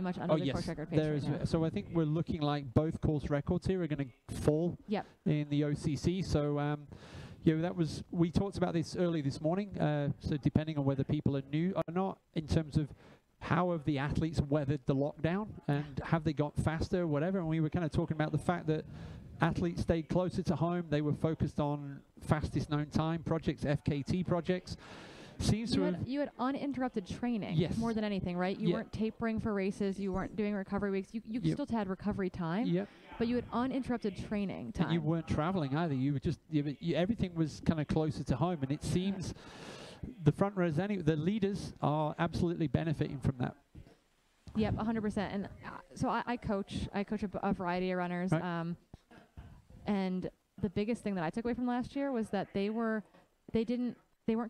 very much under the course record pace right now. So I think we're looking like both course records here are going to fall in the OCC. So you know, that was, we talked about this early this morning. So depending on whether people are new or not, in terms of how have the athletes weathered the lockdown and have they got faster or whatever. And we were kind of talking about the fact that athletes stayed closer to home. They were focused on fastest known time projects, FKT projects. Seems you had uninterrupted training more than anything, right? You weren't tapering for races. You weren't doing recovery weeks. You still had recovery time, but you had uninterrupted training time. And you weren't traveling either. You were just, everything was kind of closer to home. And it seems the front runners, the leaders are absolutely benefiting from that. Yep, 100%. And so I coach a variety of runners. Right. And the biggest thing that I took away from last year was that they weren't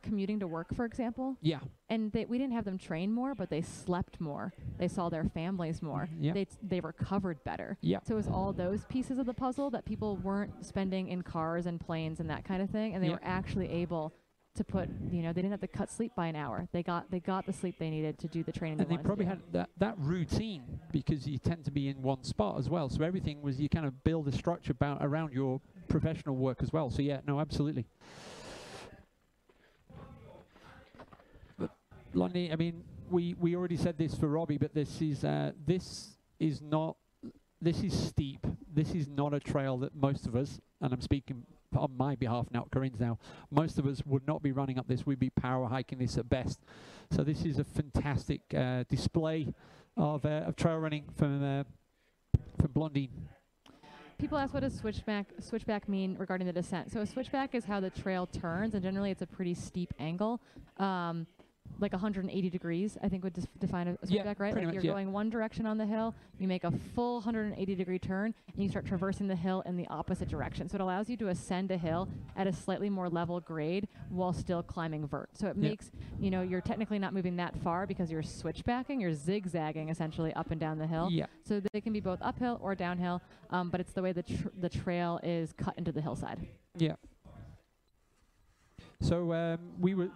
commuting to work, for example. Yeah. And we didn't have them train more, but they slept more. They saw their families more. They recovered better. Yeah. So it was all those pieces of the puzzle that people weren't spending in cars and planes and that kind of thing, and they were actually able to put, they didn't have to cut sleep by an hour. They got the sleep they needed to do the training. And they probably had that routine, because you tend to be in one spot as well. So everything was, you kind of build a structure around your professional work as well. So yeah, no, absolutely. Lonnie, I mean, we already said this for Robbie, but this is steep. This is not a trail that most of us, and I'm speaking on my behalf, not Corinne's now, most of us would not be running up this. We'd be power hiking this at best. So this is a fantastic display of trail running from Blondine. People ask, what does switchback mean regarding the descent? So a switchback is how the trail turns, and generally it's a pretty steep angle. Like 180 degrees, I think would define a switchback, right? Like you're going one direction on the hill, you make a full 180-degree turn, and you start traversing the hill in the opposite direction. So it allows you to ascend a hill at a slightly more level grade while still climbing vert. So it makes, you're technically not moving that far because you're switchbacking, you're zigzagging essentially up and down the hill. Yeah. So they can be both uphill or downhill, but it's the way the trail is cut into the hillside. Yeah. So we were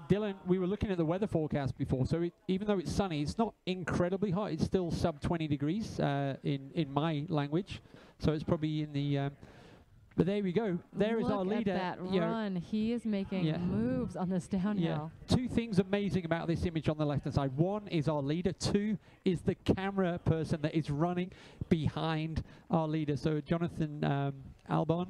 looking at the weather forecast before. So even though it's sunny, it's not incredibly hot. It's still sub 20 degrees in my language. So it's probably in the. But there we go. There is our leader. Look at that run. He is making moves on this downhill. Yeah. Two things amazing about this image on the left-hand side. One is our leader. Two is the camera person that is running behind our leader. So Jonathan Albon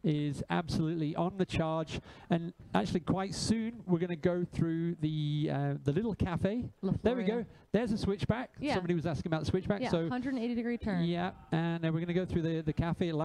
is absolutely on the charge, and actually quite soon we're going to go through the little cafe. There we go. There's a switchback. Somebody was asking about the switchback. Yeah, so 180-degree turn. Yeah, and we're going to go through the cafe.